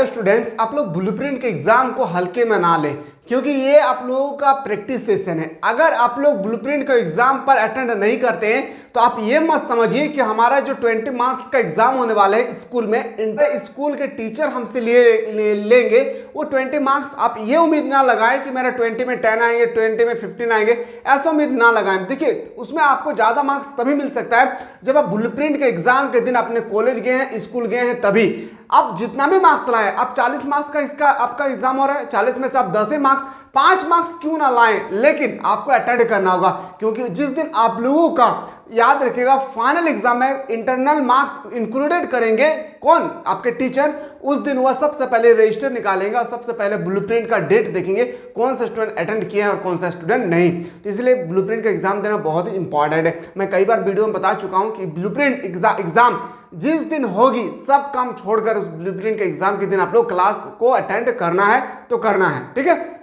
Hello students, आप लोग blueprint के एग्जाम को हल्के में ना लें क्योंकि ये आप लोगों का प्रैक्टिस सेशन है। अगर आप लोग ब्लूप्रिंट का एग्जाम पर अटेंड नहीं करते हैं तो आप ये मत समझिए कि हमारा जो 20 मार्क्स का एग्जाम होने वाला है स्कूल में, इंटर स्कूल के टीचर हमसे लेंगे वो 20 मार्क्स। आप ये उम्मीद ना लगाएं कि मेरा 20 में 10 आएंगे, 20 में 15 आएंगे, ऐसा उम्मीद ना लगाएं। देखिए, उसमें आपको ज्यादा मार्क्स तभी मिल सकता है जब आप ब्लूप्रिंट के एग्जाम के दिन अपने कॉलेज गए हैं, स्कूल गए हैं, तभी आप जितना भी मार्क्स लाएं। आप 40 मार्क्स का इसका आपका एग्जाम हो रहा है, 40 में से आप 10 मार्क्स, 5 मार्क्स क्यों ना लाएं, लेकिन आपको अटेंड करना होगा क्योंकि जिस दिन आप लोगों का याद रखिएगा फाइनल एग्जाम में इंटरनल मार्क्स इंक्लूडेड करेंगे कौन, आपके टीचर। उस दिन वह सबसे पहले रजिस्टर निकालेंगे और सबसे पहले ब्लूप्रिंट का डेट देखेंगे कौन सा स्टूडेंट अटेंड किए हैं और कौन सा स्टूडेंट नहीं। तो इसलिए ब्लूप्रिंट का एग्जाम देना बहुत ही इंपॉर्टेंट है। मैं कई बार वीडियो में बता चुका हूं कि ब्लूप्रिंट एग्जाम जिस दिन होगी सब काम छोड़कर उस ब्लूप्रिंट के एग्जाम के दिन आप लोग क्लास को अटेंड करना है तो करना है, ठीक है।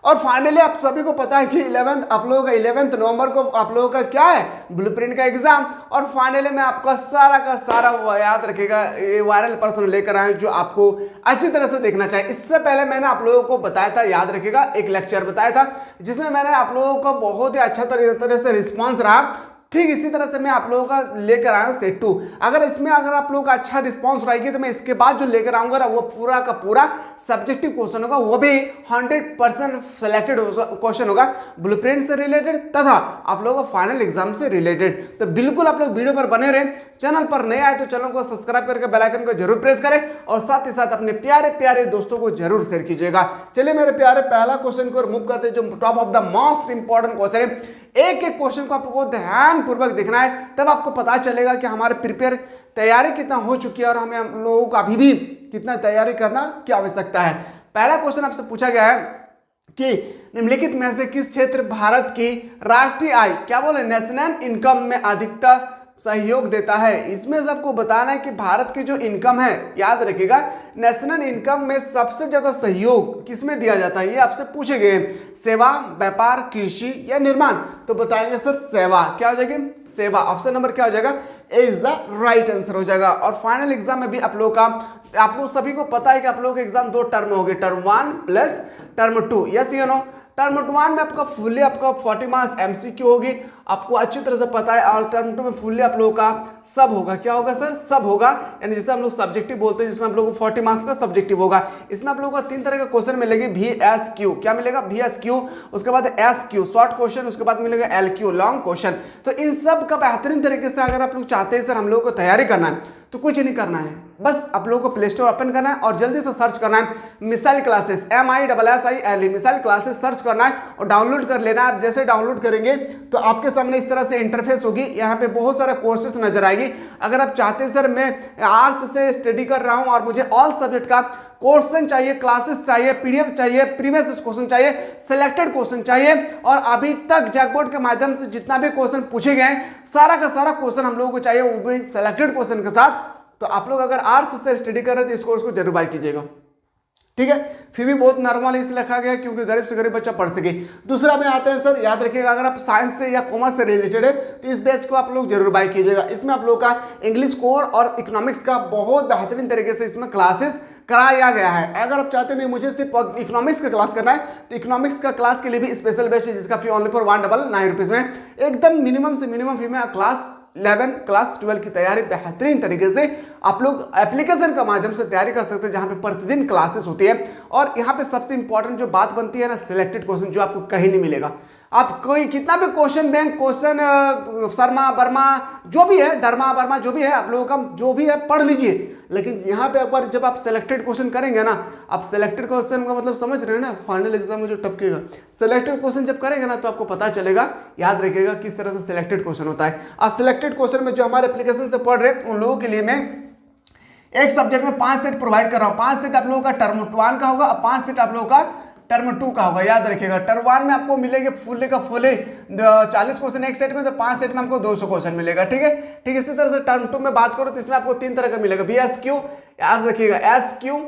और फाइनली आप सभी को पता है कि 11th आप लोगों का 11 नवंबर को आप लोगों का क्या है, ब्लूप्रिंट का एग्जाम। और फाइनली मैं आपका सारा का सारा याद रखेगा ये वायरल पर्सन लेकर आए जो आपको अच्छी तरह से देखना चाहिए। इससे पहले मैंने आप लोगों को बताया था, याद रखेगा, एक लेक्चर बताया था जिसमें मैंने आप लोगों को बहुत ही अच्छा तरह से रिस्पॉन्स रहा। ठीक इसी तरह से मैं आप लोगों का लेकर आया हूं सेट 2। अगर आप लोगों का अच्छा रिस्पांस रहेगी तो मैं इसके बाद जो लेकर आऊंगा ना वो पूरा का पूरा सब्जेक्टिव क्वेश्चन होगा, वो भी 100% सिलेक्टेड क्वेश्चन होगा ब्लूप्रिंट से रिलेटेड तथा आप लोगों को फाइनल एग्जाम से रिलेटेड। तो बिल्कुल आप लोग वीडियो पर बने रहे। चैनल पर नए आए तो चैनल को सब्सक्राइब करके बेल आइकन को जरूर प्रेस करें और साथ ही साथ अपने प्यारे प्यारे दोस्तों को जरूर शेयर कीजिएगा। चलिए मेरे प्यारे पहला क्वेश्चन को रिमूव करते हैं जो top of the most important question है। एक एक क्वेश्चन को आपको ध्यान पूर्वक देखना है, तब आपको पता चलेगा कि हमारे प्रिपेयर तैयारी कितना हो चुकी है और हमें हम लोगों को अभी भी कितना तैयारी करना की आवश्यकता है। पहला क्वेश्चन आपसे पूछा गया है कि निम्नलिखित में से किस क्षेत्र भारत की राष्ट्रीय आय, क्या बोले, नेशनल इनकम में अधिकता सहयोग देता है। इसमें सबको बताना है कि भारत की जो इनकम है, याद रखिएगा, नेशनल इनकम में सबसे ज्यादा सहयोग किसमें दिया जाता है, ये आपसे पूछे गए। सेवा, व्यापार, कृषि या निर्माण। तो बताएंगे सर सेवा। क्या हो जाएगी, सेवा। ऑप्शन नंबर क्या हो जाएगा, ए इज द राइट आंसर हो जाएगा। और फाइनल एग्जाम में भी आप लोग सभी को पता है कि आप लोगों के एग्जाम 2 टर्म हो गए, टर्म 1 प्लस टर्म 2। यस या नो। टर्म 1 में आपका फुल्ली आपका 40 मार्क्स एमसीक्यू होगी, आपको अच्छी तरह से पता है। और टर्म 2 में फुल्ली आप लोगों का सब होगा। क्या होगा सर, सब होगा, यानी जिसे हम लोग सब्जेक्टिव बोलते हैं, जिसमें आप लोगों को 40 मार्क्स का सब्जेक्टिव होगा। इसमें आप लोगों को 3 तरह का क्वेश्चन मिलेंगे, VSQ। क्या मिलेगा, VSQ, उसके बाद SQ शॉर्ट क्वेश्चन, उसके बाद मिलेगा LQ लॉन्ग क्वेश्चन। तो इन सब का बेहतरीन तरीके से अगर आप लोग चाहते हैं सर हम लोगों को तैयारी करना है तो कुछ नहीं करना है, बस आप लोगों को प्ले स्टोर ओपन करना है और जल्दी से सर्च करना है missile classes, MISSILE missile classes search करना है और डाउनलोड कर लेना है। जैसे डाउनलोड करेंगे तो आपके सामने इस तरह से इंटरफेस होगी, यहाँ पे बहुत सारे कोर्सेस नजर आएगी। अगर आप चाहते हैं सर मैं आर्ट्स से स्टडी कर रहा हूँ और मुझे ऑल सब्जेक्ट का क्वेश्चन चाहिए, क्लासेस चाहिए, PDF चाहिए, प्रीवियस क्वेश्चन चाहिए, सिलेक्टेड क्वेश्चन चाहिए और अभी तक जैकबोर्ड के माध्यम से जितना भी क्वेश्चन पूछे गए सारा का सारा क्वेश्चन हम लोगों को चाहिए, वो भी सिलेक्टेड क्वेश्चन के साथ। तो आप लोग अगर आर्ट्स से स्टडी कर रहे हैं तो इस कोर्स को जरूर बाय कीजिएगा, ठीक है। फिर भी बहुत नॉर्मल इसलिए लिखा गया क्योंकि गरीब से गरीब बच्चा पढ़ सके। दूसरा में आते हैं सर, याद रखिएगा, अगर आप साइंस से या कॉमर्स से रिलेटेड है तो इस बैच को आप लोग जरूर बाय कीजिएगा। इसमें आप लोग का इंग्लिश कोर और इकोनॉमिक्स का बहुत बेहतरीन तरीके से इसमें क्लासेस कराया गया है। अगर आप चाहते नहीं मुझे सिर्फ इकोनॉमिक्स का क्लास करना है तो इकोनॉमिक्स का क्लास के लिए भी स्पेशल बैच है जिसका फी ओनली फॉर 199 रुपीज में, एकदम मिनिमम से मिनिमम फी में क्लास 11 क्लास 12 की तैयारी बेहतरीन तरीके से आप लोग एप्लीकेशन के माध्यम से तैयारी कर सकते हैं जहां पे प्रतिदिन क्लासेस होती है। और यहाँ पे सबसे इंपॉर्टेंट जो बात बनती है ना, सिलेक्टेड क्वेश्चन जो आपको कहीं नहीं मिलेगा। आप कोई कितना भी question bank question Sharma Verma जो भी है, डरमा वर्मा जो भी है, आप लोगों का जो भी है पढ़ लीजिए, लेकिन यहाँ पे एक बार जब आप सिलेक्टेड क्वेश्चन करेंगे ना, आप सिलेक्टेड क्वेश्चन का मतलब समझ रहे हैं ना, फाइनल एग्जाम में जो टपकेगा सिलेक्टेड क्वेश्चन जब करेंगे ना तो आपको पता चलेगा, याद रखिएगा किस तरह से सिलेक्टेड क्वेश्चन होता है। और सिलेक्टेड क्वेश्चन में जो हमारे एप्लीकेशन से पढ़ रहे हैं उन लोगों के लिए मैं एक सब्जेक्ट में 5 सेट प्रोवाइड कर रहा हूँ। 5 सेट आप लोगों का टर्म 1 का होगा और 5 सेट आप लोगों का टर्म 2 का होगा। याद रखिएगा, टर्म 1 में आपको मिलेंगे फुल्ली का फुल्ली 40 क्वेश्चन एक सेट में, तो 5 सेट में आपको 200 क्वेश्चन मिलेगा, ठीक है। ठीक इसी तरह से टर्म 2 में बात करो तो इसमें आपको 3 तरह का मिलेगा, VSQ, याद रखिएगा, SQ,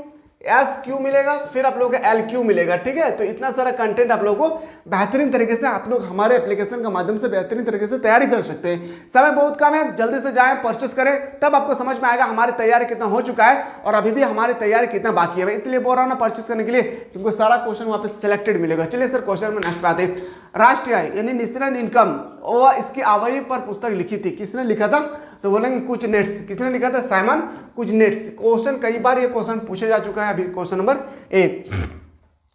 SQ मिलेगा, फिर आप लोगों को LQ मिलेगा। ठीक है, तो इतना सारा कंटेंट आप लोगों को बेहतरीन तरीके से आप लोग हमारे एप्लीकेशन के माध्यम से बेहतरीन तरीके से तैयारी कर सकते हैं। समय बहुत कम है, जल्दी से जाएं, परचेस करें, तब आपको समझ में आएगा हमारी तैयारी कितना हो चुका है और अभी भी हमारी तैयारी कितना बाकी है। इसलिए बोल रहा हूं ना परचेस करने के लिए, क्योंकि सारा क्वेश्चन वहां पे सिलेक्टेड मिलेगा। चलिए सर क्वेश्चन में नेक्स्ट पे आते हैं। राष्ट्रीय आय यानी नेशनल इनकम और इसकी आवई पर पुस्तक लिखी थी, किसने लिखा था? तो बोलेंगे कुजनेट्स। किसने लिखा था? Simon Kuznets. क्वेश्चन कई बार ये क्वेश्चन पूछा जा चुका है। अभी क्वेश्चन नंबर 1,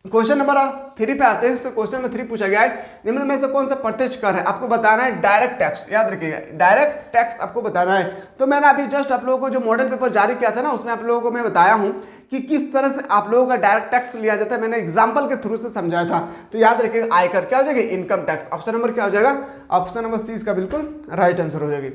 क्वेश्चन नंबर 3 पे आते हैं। तो क्वेश्चन नंबर 3 पूछा गया है, निम्न में से कौन सा प्रत्यक्ष कर है? आपको बताना है डायरेक्ट टैक्स। याद रखिएगा, डायरेक्ट टैक्स आपको बताना है। तो मैंने अभी जस्ट आप लोगों को जो मॉडल पेपर जारी किया था ना, उसमें आप लोगों को मैं बताया हूं कि किस तरह से आप लोगों का डायरेक्ट टैक्स लिया जाता है। मैंने एग्जाम्पल के थ्रू से समझाया था। तो याद रखिएगा, आयकर क्या हो जाएगी? Income tax. ऑप्शन नंबर क्या हो जाएगा? ऑप्शन नंबर सी इसका बिल्कुल राइट आंसर हो जाएगी।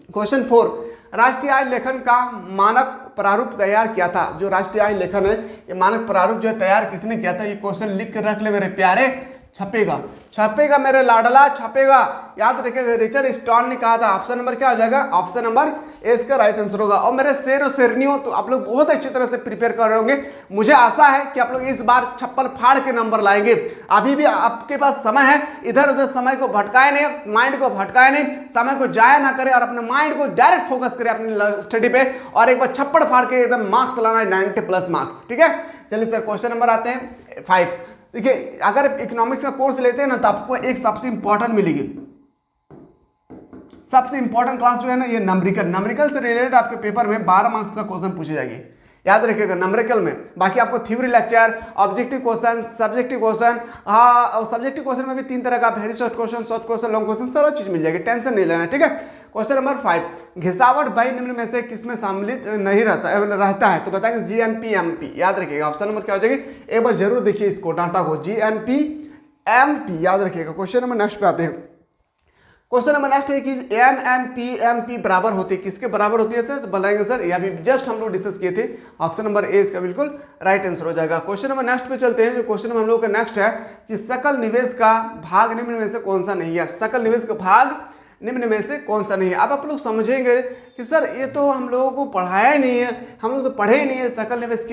क्वेश्चन 4, राष्ट्रीय आय लेखन का मानक प्रारूप तैयार किया था। जो राष्ट्रीय आय लेखन है, ये मानक प्रारूप जो है तैयार किसने किया था? ये क्वेश्चन लिख कर रख ले मेरे प्यारे, छपेगा, छपेगा मेरे लाडला, छपेगा। याद रखिएगा, रिचर्ड स्टॉन ने कहा था। ऑप्शन नंबर क्या हो जाएगा? ऑप्शन नंबर ए इसका राइट आंसर होगा। और मेरे शेर और शेरनियों, तो आप लोग बहुत अच्छी तरह से प्रिपेयर कर रहे होंगे। मुझे आशा है कि आप लोग इस बार छप्पल फाड़ के नंबर लाएंगे। अभी भी आपके पास समय है, इधर उधर समय को भटकाए नहीं, माइंड को भटकाए नहीं, समय को जाया ना करें और अपने माइंड को डायरेक्ट फोकस करें अपनी स्टडी पे और एक बार छप्पड़ फाड़ के एकदम मार्क्स लाना है, 90+ मार्क्स। ठीक है, चलिए सर क्वेश्चन नंबर आते हैं 5। देखिए, अगर इकोनॉमिक्स का कोर्स लेते हैं ना, तो आपको एक सबसे इंपॉर्टेंट मिलेगी। सबसे इंपॉर्टेंट क्लास जो है ना, ये नंबरिकल से रिलेटेड आपके पेपर में 12 मार्क्स का क्वेश्चन पूछे जाएंगे। याद रखिएगा, नंबरिकल में। बाकी आपको theory lecture, objective question, subjective question, हाँ, और सब्जेक्टिव क्वेश्चन में भी 3 तरह का, very short question, long question, सारा चीज मिल जाएगी, टेंशन नहीं लेना। ठीक है, क्वेश्चन नंबर 5, घिसावट भाई निम्न में से किसमें सम्मिलित नहीं रहता है? तो बताएंगे GNP-MP। याद रखिएगा, ऑप्शन नंबर क्या हो जाएगी? एक बार जरूर देखिए इसको, डाटा को, GNP-MP याद रखिएगा। क्वेश्चन नंबर नेक्स्ट पे आते हैं। क्वेश्चन नंबर नेक्स्ट है कि NNP-MP बराबर होती है, किसके बराबर होती है? तो बताएंगे सर, ये अभी जस्ट हम लोग डिस्कस किए थे। ऑप्शन नंबर ए इसका बिल्कुल राइट आंसर हो जाएगा। क्वेश्चन नंबर नेक्स्ट पे चलते हैं। जो क्वेश्चन हम लोग का नेक्स्ट है कि सकल निवेश का भाग निम्न में से कौन सा नहीं है? सकल निवेश का भाग निम्न में से कौन सा नहीं है? अब आप लोग समझेंगे कि सर ये तो हम लोगों को पढ़ाया नहीं है, हम लोग तो पढ़े ही नहीं है सकल निवेश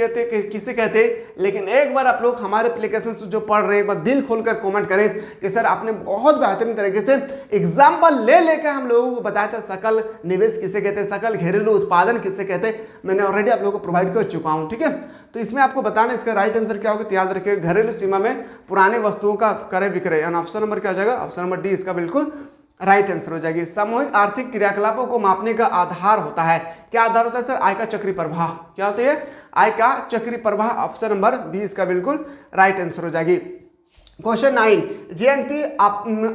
किसे कहते। लेकिन एक बार आप लोग हमारे एप्लीकेशन से जो पढ़ रहे हैं, एक बार दिल खोलकर कमेंट करें कि सर आपने बहुत बेहतरीन तरीके से एग्जाम्पल ले लेकर हम लोगों को बताया था सकल निवेश किसे कहते हैं, सकल घरेलू उत्पादन किसे कहते हैं। मैंने ऑलरेडी आप लोगों को प्रोवाइड कर चुका हूँ। ठीक है, तो इसमें आपको बताना इसका राइट आंसर क्या होगा। तो याद रखिए, घरेलू सीमा में पुरानी वस्तुओं का क्रय विक्रय। ऑप्शन नंबर क्या हो जाएगा? ऑप्शन नंबर डी इसका बिल्कुल राइट आंसर हो जाएगी। सामूहिक आर्थिक क्रियाकलापों को मापने का आधार होता है। क्या आधार होता है सर? आय का चक्रीय प्रवाह। क्या होता है? आय का चक्रीय प्रवाह। ऑप्शन नंबर बी इसका बिल्कुल राइट आंसर हो जाएगी। क्वेश्चन 9, GNP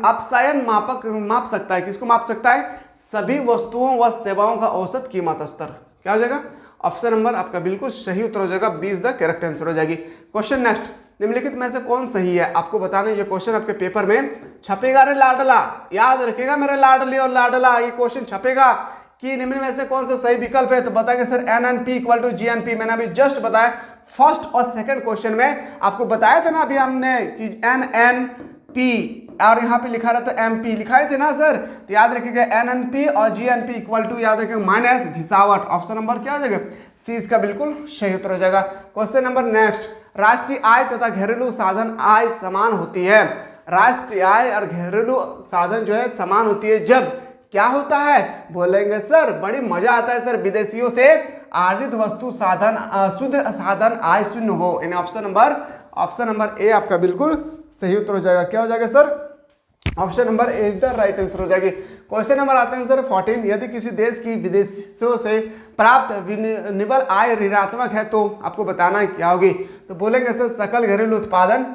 अपसायन मापक माप सकता है, किसको माप सकता है? सभी वस्तुओं व सेवाओं का औसत कीमत स्तर। क्या हो जाएगा? ऑप्शन नंबर आपका बिल्कुल सही उत्तर हो जाएगा, B is the correct answer हो जाएगी। क्वेश्चन नेक्स्ट, निम्नलिखित में से कौन सही है? आपको बताना है, ये क्वेश्चन आपके पेपर में छपेगा रे लाडला। याद रखिएगा मेरे लाडली और लाडला, ये क्वेश्चन छपेगा कि निम्न में से कौन सा सही विकल्प है। तो बताएंगे सर NNP = GNP। मैंने अभी जस्ट बताया फर्स्ट और सेकंड क्वेश्चन में, आपको बताया था ना अभी हमने कि NNP और यहाँ पे लिखा रहता है MP, लिखाए थे ना सर। तो याद रखिएगा NNP और GNP = याद रखिएगा माइनस घिसावट। ऑप्शन नंबर क्या हो जाएगा? सी इसका बिल्कुल सही उत्तर हो जाएगा। क्वेश्चन नंबर नेक्स्ट, राष्ट्रीय आय तथा घरेलू साधन आय समान होती है। राष्ट्रीय आय और घरेलू साधन जो है समान होती है जब क्या होता है? बोलेंगे सर बड़ी मजा आता है सर, विदेशियों से अर्जित वस्तु साधन शुद्ध साधन आय शून्य हो। इन ऑप्शन नंबर ए आपका बिल्कुल सही उत्तर हो जाएगा। क्या हो जाएगा sir? Option number A is the right answer हो जाएगी। क्वेश्चन नंबर आते हैं सर 14, यदि किसी देश की विदेशों से प्राप्त विनिमय आय ऋणात्मक है तो आपको बताना है क्या होगी। तो बोलेंगे सर सकल घरेलू उत्पादन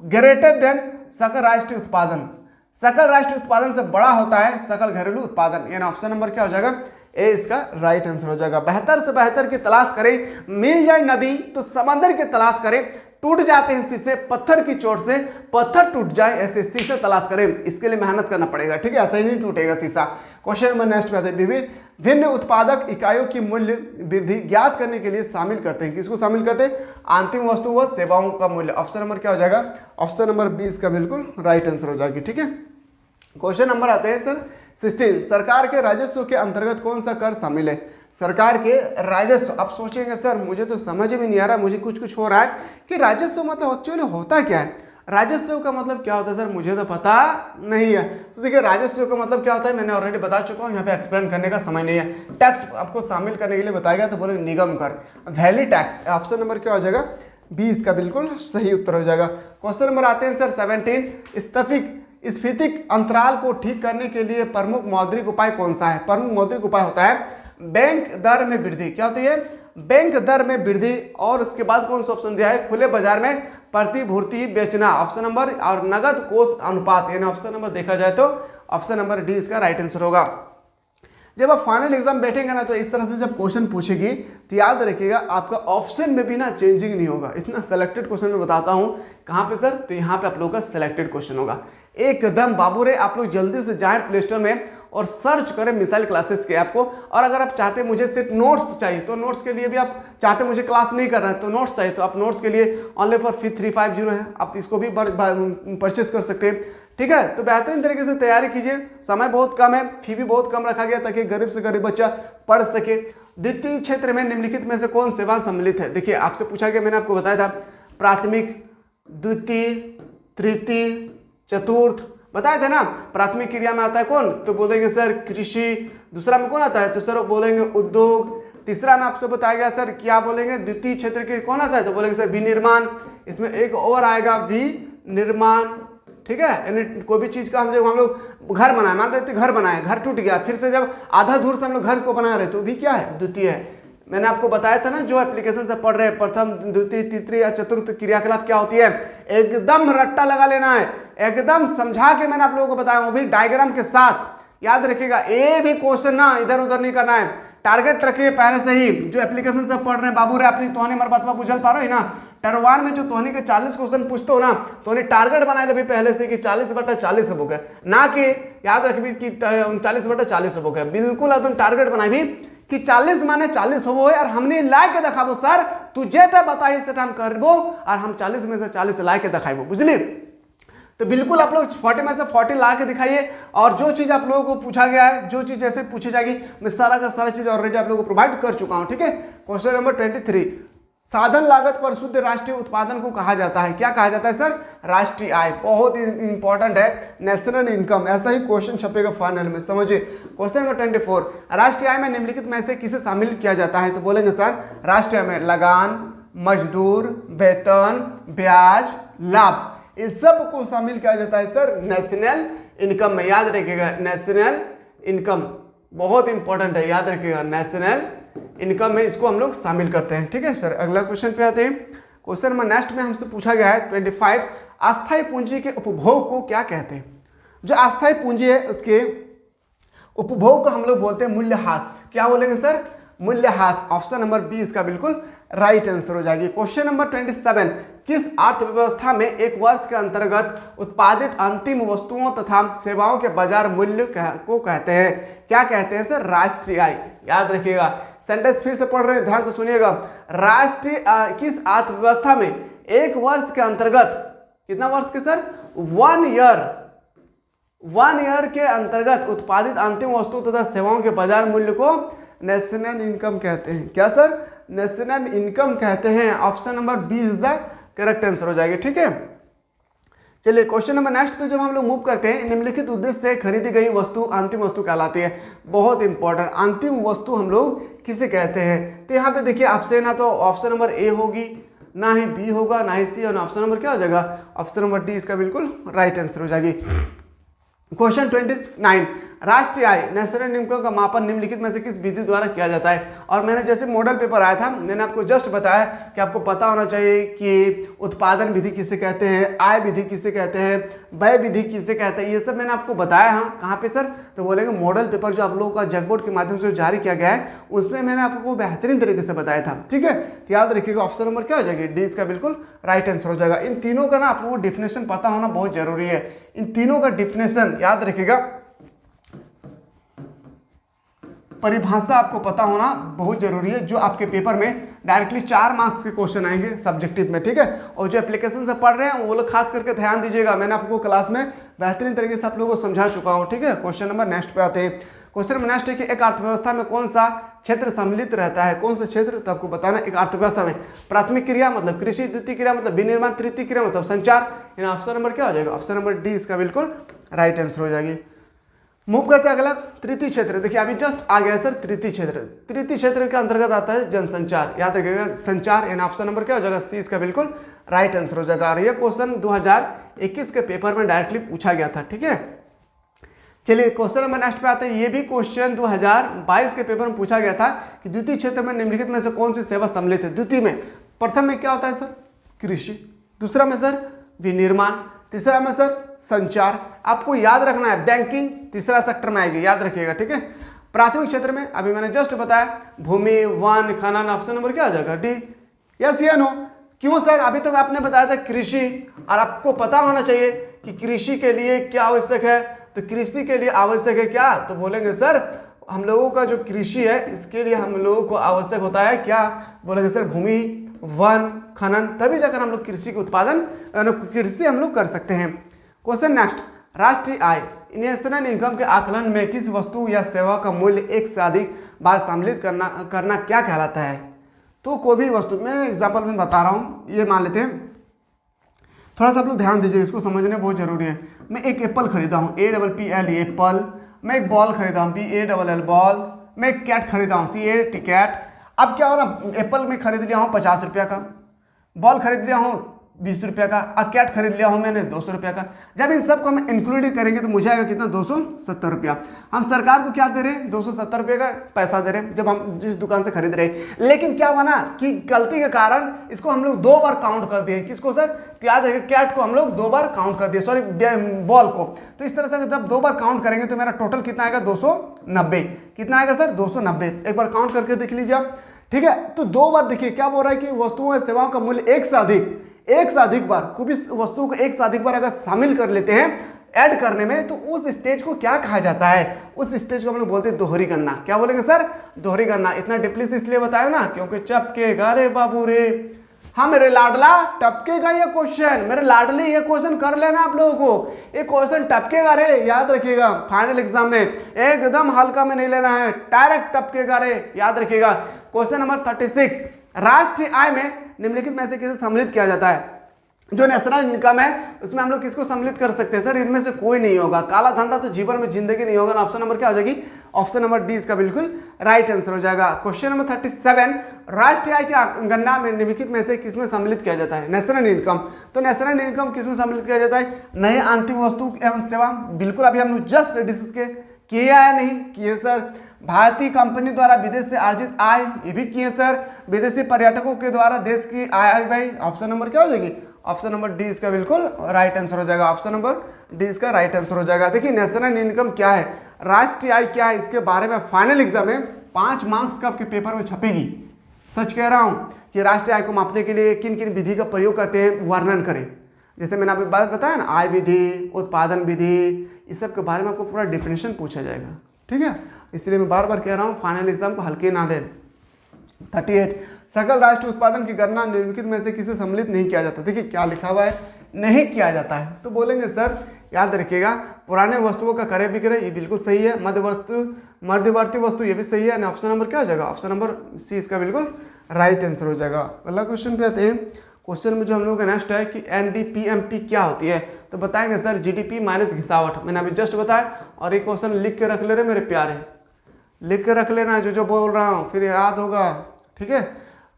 ग्रेटर देन सकल राष्ट्रीय उत्पादन। सकल राष्ट्रीय उत्पादन से बड़ा होता है सकल घरेलू उत्पादन। यानी ऑप्शन नंबर क्या हो जाएगा? ए इसका राइट आंसर हो जाएगा। बेहतर से बेहतर की तलाश करें, मिल जाए नदी तो समंदर की तलाश करें, टूट जाते हैं शीशे पत्थर की चोट से, पत्थर टूट जाए ऐसे शीशे तलाश करें। इसके लिए मेहनत करना पड़ेगा। ठीक है, ऐसा ही नहीं टूटेगा शीशा। क्वेश्चन नंबर नेक्स्ट पे आते हैं, भिन्न उत्पादक इकाइयों की मूल्य वृद्धि ज्ञात करने के लिए शामिल करते हैं। किसको शामिल करते हैं? अंतिम वस्तु व सेवाओं का मूल्य। ऑप्शन नंबर क्या हो जाएगा? ऑप्शन नंबर 20 का बिल्कुल राइट आंसर हो जाएगी। ठीक है, क्वेश्चन नंबर आते हैं सर 16, सरकार के राजस्व के अंतर्गत कौन सा कर शामिल है? सरकार के राजस्व। आप सोचेंगे सर मुझे तो समझ में नहीं आ रहा, मुझे कुछ हो रहा है कि राजस्व मतलब एक्चुअली होता क्या है, राजस्व का मतलब क्या होता है सर मुझे तो पता नहीं है। तो देखिए राजस्व का मतलब क्या होता है मैंने ऑलरेडी बता चुका हूँ, यहाँ पे एक्सप्लेन करने का समय नहीं है। टैक्स आपको शामिल करने के लिए बताया गया तो बोले निगम कर, वैली टैक्स। ऑप्शन नंबर क्या हो जाएगा, 20 का बिल्कुल सही उत्तर हो जाएगा। क्वेश्चन नंबर आते हैं सर 17, स्फीतिक अंतराल को ठीक करने के लिए प्रमुख मौद्रिक उपाय कौन सा है। प्रमुख मौद्रिक उपाय होता है बैंक दर में वृद्धि। क्या होती है, बैंक दर में वृद्धि। और उसके बाद कौन सा ऑप्शन दिया है, खुले बाजार में प्रतिभूति बेचना, ऑप्शन नंबर, और नगद कोष अनुपात, यानी ऑप्शन नंबर देखा जाए तो ऑप्शन नंबर डी इसका राइट आंसर होगा। जब आप फाइनल एग्जाम बैठेंगे ना तो इस तरह से जब क्वेश्चन पूछेगी तो याद रखिएगा आपका ऑप्शन में भी ना चेंजिंग नहीं होगा। इतना सेलेक्टेड क्वेश्चन में बताता हूं कहां पे सर, तो यहां पे आप लोगों का सेलेक्टेड क्वेश्चन होगा एकदम। बाबू रे आप लोग जल्दी से जाएं प्ले स्टोर में और सर्च करें मिसाइल क्लासेस के ऐप को। और अगर आप चाहते मुझे सिर्फ नोट्स चाहिए तो नोट्स के लिए भी, आप चाहते मुझे क्लास नहीं करना है तो नोट्स चाहिए तो आप नोट्स के लिए ऑनली फॉर फी 350 है, आप इसको भी परचेस कर सकते हैं। ठीक है, तो बेहतरीन तरीके से तैयारी कीजिए, समय बहुत कम है, फी भी बहुत कम रखा गया ताकि गरीब से गरीब बच्चा पढ़ सके। द्वितीय क्षेत्र में निम्नलिखित में से कौन सेवा सम्मिलित है। देखिए आपसे पूछा गया, मैंने आपको बताया था प्राथमिक, द्वितीय, तृतीय, चतुर्थ बताया था ना। प्राथमिक क्रिया में आता है कौन, तो बोलेंगे सर कृषि। दूसरा में कौन आता है, तो सर बोलेंगे उद्योग। तीसरा में आपसे बताया गया सर क्या बोलेंगे, द्वितीय क्षेत्र के कौन आता है, तो बोलेंगे सर विनिर्माण। इसमें एक और आएगा विनिर्माण। ठीक है, यानी कोई भी चीज का हम लोग घर बनाए, मान रहे थे घर बनाए, घर टूट गया, फिर से जब आधा दूर से हम लोग घर को बना रहे तो भी क्या है, द्वितीय है। मैंने आपको बताया था ना जो एप्लीकेशन से पढ़ रहे हैं प्रथम, द्वितीय, तृतीय या चतुर्थ क्रियाकलाप क्या होती है, एकदम रट्टा लगा लेना है, एकदम समझा के मैंने आप लोगों को बताया, वो भी डायग्राम के साथ। याद रखिएगा ये भी क्वेश्चन ना इधर उधर नहीं करना है, टारगेट रखिए पहले से ही। जो एप्लीकेशन से पढ़ रहे हैं बाबू रे अपनी तोहनी मर बतवा बुझल पा रहे ना, टरवान में जो तोहनी के 40 क्वेश्चन पूछते हो ना तो टारगेट बनाए भी पहले से कि 40/40 हो गए, ना कि याद रखिए कि 40/40 हो गए। बिल्कुल एकदम टारगेट बनाए भी कि 40 माने 40 हो और हमने ला के दिखाबो सर, तू जेटा बताई सेटा हम करबो और हम 40 में से 40 ला के दिखाइबो, बुझली। तो बिल्कुल आप लोग 40 में से 40 ला के दिखाइए। और जो चीज आप लोगों को पूछा गया है, जो चीज जैसे पूछी जाएगी, मैं सारा का सारा चीज ऑलरेडी आप लोगों को प्रोवाइड कर चुका हूं। ठीक है, क्वेश्चन नंबर 23, साधन लागत पर शुद्ध राष्ट्रीय उत्पादन को कहा जाता है। क्या कहा जाता है सर, राष्ट्रीय आय। बहुत इंपॉर्टेंट है, नेशनल इनकम। ऐसा ही क्वेश्चन छपेगा फाइनल में, समझिए। क्वेश्चन नंबर 24, राष्ट्रीय आय में निम्नलिखित में से किसे शामिल किया जाता है, तो बोलेंगे सर राष्ट्रीय आय में लगान, मजदूर, वेतन, ब्याज, लाभ, इस सब को शामिल किया जाता है सर नेशनल इनकम में। याद रखिएगा नेशनल इनकम बहुत इंपॉर्टेंट है, याद रखिएगा नेशनल इनकम में इसको हम लोग शामिल करते हैं। ठीक है सर, अगला क्वेश्चन पे आते हैं। क्वेश्चन नंबर नेक्स्ट में हमसे पूछा गया है 25, अस्थायी पूंजी के उपभोग को क्या कहते हैं। जो अस्थायी पूंजी है उसके उपभोग को हम लोग बोलते हैं मूल्यह्रास। क्या बोलेंगे सर, मूल्यह्रास। ऑप्शन नंबर बी इसका बिल्कुल राइट आंसर हो जाएगी। क्वेश्चन नंबर 27, किस अर्थव्यवस्था में एक वर्ष के अंतर्गत उत्पादित अंतिम वस्तुओं तथा सेवाओं के बाजार मूल्य को कहते हैं। क्या कहते हैं सर, राष्ट्रीय आय। याद रखिएगा, सेंटेंस फिर से पढ़ रहे हैं, ध्यान से सुनिएगा। राष्ट्रीय किस अर्थव्यवस्था में एक वर्ष के अंतर्गत, कितना वर्ष के सर, 1 ईयर के अंतर्गत उत्पादित अंतिम वस्तु तथा सेवाओं के बाजार मूल्य को नेशनल इनकम कहते हैं। क्या सर, नेशनल इनकम कहते हैं। Option number B is the correct answer हो जाएगी। ठीक है, चलिए क्वेश्चन नंबर नेक्स्ट पे जब हम लोग मूव करते हैं, निम्नलिखित उद्देश्य से खरीदी गई वस्तु अंतिम वस्तु कहलाती है। बहुत इंपॉर्टेंट, अंतिम वस्तु हम लोग किसे कहते हैं। तो यहाँ पे देखिए आपसे ना तो ऑप्शन नंबर ए होगी, ना ही बी होगा, ना ही सी, और ऑप्शन नंबर क्या हो जाएगा, ऑप्शन नंबर डी इसका बिल्कुल राइट आंसर हो जाएगी। क्वेश्चन 29, राष्ट्रीय आय नेशनल इनकम का मापन निम्नलिखित में से किस विधि द्वारा किया जाता है। और मैंने जैसे मॉडल पेपर आया था, मैंने आपको जस्ट बताया कि आपको पता होना चाहिए कि उत्पादन विधि किसे कहते हैं, आय विधि किसे कहते हैं, व्यय विधि किसे कहते हैं, ये सब मैंने आपको बताया। हाँ, कहाँ पे सर, तो बोलेंगे मॉडल पेपर जो आप लोगों का जगबोर्ड के माध्यम से जारी किया गया है उसमें मैंने आपको बेहतरीन तरीके से बताया था। ठीक है, तो याद रखिएगा ऑप्शन नंबर क्या हो जाएगी, डी इसका बिल्कुल राइट आंसर हो जाएगा। इन तीनों का ना आप लोगों को डिफिनेशन पता होना बहुत जरूरी है। इन तीनों का डिफिनेशन याद रखिएगा, परिभाषा आपको पता होना बहुत जरूरी है, जो आपके पेपर में डायरेक्टली 4 मार्क्स के क्वेश्चन आएंगे सब्जेक्टिव में। ठीक है, और जो एप्लीकेशन से पढ़ रहे हैं वो लोग खास करके ध्यान दीजिएगा, मैंने आपको क्लास में बेहतरीन तरीके से आप लोगों को समझा चुका हूं। ठीक है, क्वेश्चन नंबर नेक्स्ट पे आते हैं। क्वेश्चन नंबर नेक्स्ट है कि एक अर्थव्यवस्था में कौन सा क्षेत्र सम्मिलित रहता है, कौन सा क्षेत्र, तो आपको बताना। एक अर्थव्यवस्था में प्राथमिक क्रिया मतलब कृषि, द्वितीय क्रिया मतलब विनिर्माण, तृतीय क्रिया मतलब संचार। इन ऑप्शन नंबर क्या हो जाएगा, ऑप्शन नंबर डी इसका बिल्कुल राइट आंसर हो जाएगी। मूव करते हैं अगला, तृतीय क्षेत्र। देखिए अभी जस्ट आ गया सर तृतीय क्षेत्र। तृतीय क्षेत्र के अंतर्गत आता है जनसंचार, याद रखिएगा संचार। इन ऑप्शन नंबर क्या हो जाएगा, सी इसका बिल्कुल राइट आंसर हो जाएगा। और ये क्वेश्चन 2021 के पेपर में डायरेक्टली पूछा गया था, ठीक है। चलिए क्वेश्चन नंबर नेक्स्ट पे आते हैं। ये भी क्वेश्चन 2022 के पेपर में पूछा गया था कि द्वितीय क्षेत्र में निम्नलिखित में से कौन सी सेवा सम्मिलित है। द्वितीय में प्रथम में क्या होता है सर, कृषि, दूसरा में सर विनिर्माण, तीसरा में सर संचार। आपको याद रखना है बैंकिंग तीसरा सेक्टर में आएगी, याद रखिएगा, ठीक है। प्राथमिक क्षेत्र में अभी मैंने जस्ट बताया भूमि, वन, खनन। ऑप्शन नंबर क्या आ जाएगा, डी। यस या नो, क्यों सर, अभी तो आपने बताया था कृषि, और आपको पता होना चाहिए कि कृषि के लिए क्या आवश्यक है। तो कृषि के लिए आवश्यक है क्या, तो बोलेंगे सर हम लोगों का जो कृषि है इसके लिए हम लोगों को आवश्यक होता है क्या, बोलेंगे सर भूमि, वन, खनन, तभी जाकर हम लोग कृषि के उत्पादन कृषि हम लोग कर सकते हैं। क्वेश्चन नेक्स्ट, राष्ट्रीय आय नेशनल इनकम के आकलन में किस वस्तु या सेवा का मूल्य एक से अधिक बार सम्मिलित करना क्या कहलाता है। तो कोई भी वस्तु, मैं एग्जाम्पल में बता रहा हूँ, ये मान लेते हैं, थोड़ा सा आप लोग ध्यान दीजिए, इसको समझने बहुत जरूरी है। मैं एक एप्पल खरीदा हूँ, APPL एप्पल। मैं एक बॉल खरीदा हूँ, BALL बॉल। मैं एक कैट खरीदा हूँ, CAT कैट। अब क्या हो ना, एप्पल में खरीद लिया हूँ 50 रुपया का, बॉल खरीद लिया हूँ 20 रुपया का, और कैट खरीद लिया हूँ मैंने 200 रुपया का। जब इन सबको हम इंक्लूड करेंगे तो मुझे आएगा कितना, 270 रुपया। हम सरकार को क्या दे रहे हैं, 270 रुपये का पैसा दे रहे हैं जब हम जिस दुकान से खरीद रहे हैं। लेकिन क्या हुआ ना कि गलती के कारण इसको हम लोग 2 बार काउंट कर दिए। किसको सर, याद रखिए कैट को हम लोग 2 बार काउंट कर दिए, सॉरी बॉल को। तो इस तरह से जब 2 बार काउंट करेंगे तो मेरा टोटल कितना आएगा, 290। कितना आएगा सर, 290। एक बार काउंट करके देख लीजिए आप, ठीक है। तो 2 बार देखिए क्या बोल रहा है कि वस्तुओं और सेवाओं का मूल्य एक से अधिक बार, कोई भी वस्तुओं को एक से अधिक बार अगर शामिल कर लेते हैं ऐड करने में, तो उस स्टेज को क्या कहा जाता है, उस स्टेज को हम लोग बोलते हैं दोहरी गणना। क्या बोलेंगे सर, दोहरी गणना। इतना डिपली से इसलिए बताया ना क्योंकि चपकेगा रे बाबू रे, हाँ मेरे लाडला टपकेगा ये क्वेश्चन, मेरे लाडले ये क्वेश्चन कर लेना आप लोगों को, ये क्वेश्चन टपकेगा रे, याद रखिएगा। फाइनल एग्जाम में एकदम हल्का में नहीं लेना है, डायरेक्ट टपकेगा रे, याद रखिएगा। क्वेश्चन नंबर 36, राष्ट्रीय आय में निम्नलिखित में से किसे सम्मिलित किया जाता है। जो नेशनल इनकम है उसमें हम लोग किसको सम्मिलित कर सकते हैं सर, इनमें से कोई नहीं होगा। काला धंधा तो जीवन में जिंदगी नहीं होगा। ऑप्शन नंबर क्या हो जाएगी, ऑप्शन नंबर डी इसका बिल्कुल राइट आंसर हो जाएगा। क्वेश्चन नंबर 37, राष्ट्रीय आय की गणना में निम्नलिखित में से किसमें सम्मिलित किया जाता है, नेशनल इनकम। तो नेशनल इनकम किसमें सम्मिलित किया जाता है, नए अंतिम वस्तु एवं सेवा। बिल्कुल अभी हम लोग जस्ट डिस्कस किए या नहीं किए सर। भारतीय कंपनी द्वारा विदेश से अर्जित आय, ये भी किए सर। विदेशी पर्यटकों के द्वारा देश की आय, भाई ऑप्शन नंबर क्या हो जाएगी, ऑप्शन नंबर डी इसका बिल्कुल राइट आंसर हो जाएगा। ऑप्शन नंबर डी इसका राइट आंसर हो जाएगा। देखिए नेशनल इनकम क्या है, राष्ट्रीय आय क्या है, इसके बारे में फाइनल एग्जाम में 5 मार्क्स का आपके पेपर में छपेगी। सच कह रहा हूँ कि राष्ट्रीय आय को मापने के लिए किन किन विधि का प्रयोग करते हैं, वर्णन करें। जैसे मैंने आपको बात बताया ना, आय विधि, उत्पादन विधि, इस सब के बारे में आपको पूरा डेफिनेशन पूछा जाएगा, ठीक है। इसलिए मैं बार बार कह रहा हूँ फाइनल एग्जाम को हल्के ना लें। 38, सकल राष्ट्रीय उत्पादन की गणना निम्नलिखित में से किसे सम्मिलित नहीं किया जाता। देखिए क्या लिखा हुआ है, नहीं किया जाता है। तो बोलेंगे सर याद रखिएगा, पुराने वस्तुओं का क्रय विक्रय ये बिल्कुल सही है, मध्यवर्ती वस्तु ये भी सही है। ऑप्शन नंबर क्या हो जाएगा, ऑप्शन नंबर सी इसका बिल्कुल राइट आंसर हो जाएगा। अगला क्वेश्चन पे आते हैं। क्वेश्चन में जो हम लोगों का नेक्स्ट है कि NDPMP क्या होती है, तो बताएंगे सर GDP माइनस घिसावट। मैंने अभी जस्ट बताया, और एक क्वेश्चन लिख के रख ले रहे मेरे प्यारे, लिख के रख लेना जो बोल रहा हूँ, फिर याद होगा, ठीक है।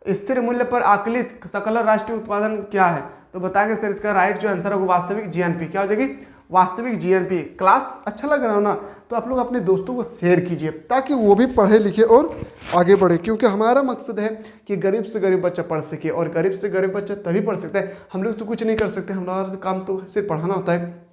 स्थिर मूल्य पर आकलित सकल राष्ट्रीय उत्पादन क्या है, तो बताएंगे सर इसका राइट जो आंसर होगा वास्तविक GNP। क्या हो जाएगी, वास्तविक GNP। क्लास अच्छा लग रहा हो ना, तो आप लोग अपने दोस्तों को शेयर कीजिए ताकि वो भी पढ़े लिखे और आगे बढ़े, क्योंकि हमारा मकसद है कि गरीब से गरीब बच्चा पढ़ सके, और गरीब से गरीब बच्चा तभी पढ़ सकता है। हम लोग तो कुछ नहीं कर सकते, हमारा काम तो सिर्फ पढ़ाना होता है।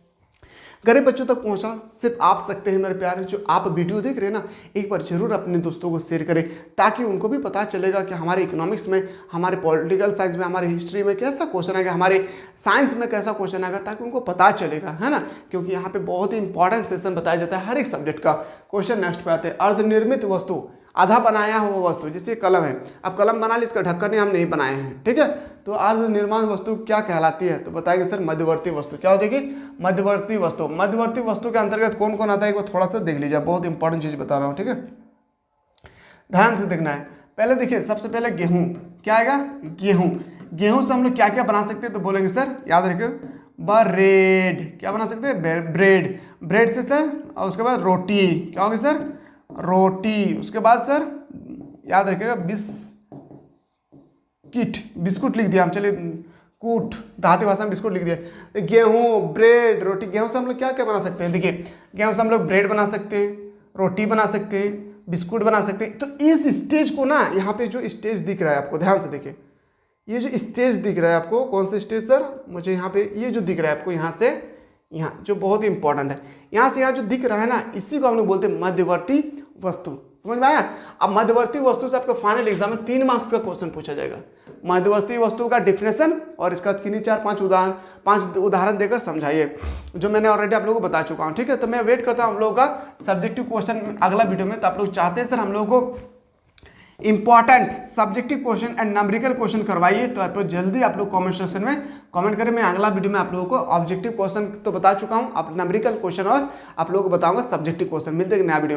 गरीब बच्चों तक पहुंचा सिर्फ आप सकते हैं मेरे प्यारे। जो आप वीडियो देख रहे हैं ना, एक बार जरूर अपने दोस्तों को शेयर करें ताकि उनको भी पता चलेगा कि हमारे इकोनॉमिक्स में, हमारे पॉलिटिकल साइंस में, हमारे हिस्ट्री में कैसा क्वेश्चन आएगा, हमारे साइंस में कैसा क्वेश्चन आएगा, ताकि उनको पता चलेगा, है ना। क्योंकि यहाँ पे बहुत ही इंपॉर्टेंट सेशन बताया जाता है हर एक सब्जेक्ट का। क्वेश्चन नेक्स्ट पे आते हैं। अर्धनिर्मित वस्तु, आधा बनाया हुआ वस्तु, जैसे कलम है। अब कलम बना ली, इसका ढक्कन हम नहीं बनाए हैं, ठीक है। तो अर्ध निर्माण वस्तु क्या कहलाती है? तो बताएंगे सर मध्यवर्ती वस्तु। क्या हो जाएगी? मध्यवर्ती वस्तु। मध्यवर्ती वस्तु के अंतर्गत कौन कौन आता है, एक बार थोड़ा सा देख लीजिए, बहुत इंपॉर्टेंट चीज बता रहा हूँ, ठीक है, ध्यान से देखना है। पहले देखिए, सबसे पहले गेहूं, क्या आएगा? गेहूं। गेहूं से हम लोग क्या क्या बना सकते हैं? तो बोलेंगे सर, याद रखिए, ब्रेड। क्या बना सकते हैं? ब्रेड। ब्रेड से सर, और उसके बाद रोटी। क्या होगी सर? रोटी। उसके बाद सर याद रखिएगा, बिस्कुट लिख दिया हम, चलिए कूट, देहाती भाषा में बिस्कुट लिख दिया। गेहूं, ब्रेड, रोटी। गेहूं से हम लोग क्या क्या बना सकते हैं? देखिए, गेहूं से हम लोग ब्रेड बना सकते हैं, रोटी बना सकते हैं, बिस्कुट बना सकते हैं। तो इस स्टेज को ना, यहाँ पे जो स्टेज दिख रहा है आपको, ध्यान से देखिए, ये जो स्टेज दिख रहा है आपको, कौन सा स्टेज सर? मुझे यहाँ पे ये जो दिख रहा है आपको, यहाँ से यहाँ, जो बहुत ही इंपॉर्टेंट है, यहाँ से यहाँ जो दिख रहा है ना, इसी को हम लोग बोलते हैं मध्यवर्ती वस्तु। समझ में आया? अब मध्यवर्ती वस्तु से आपको फाइनल एग्जाम में 3 मार्क्स का क्वेश्चन पूछा जाएगा। मध्यवर्ती वस्तु का डिफिनेशन और इसका किन्हीं 4-5 उदाहरण देकर समझाइए, जो मैंने ऑलरेडी आप लोगों को बता चुका हूँ, ठीक है। तो मैं वेट करता हूँ हम लोगों का सब्जेक्टिव क्वेश्चन अगला वीडियो में। तो आप लोग चाहते हैं सर हम लोगों को important subjective question and numerical question करवाइए, तो आप लोग जल्दी आप लोग कमेंट सेक्शन में कमेंट करें। मैं अगला वीडियो में आप लोगों को ऑब्जेक्टिव क्वेश्चन तो बता चुका हूं, आप नंबरिकल क्वेश्चन और आप लोगों को बताऊंगा सब्जेक्टिव क्वेश्चन। मिलते हैं नया वीडियो में।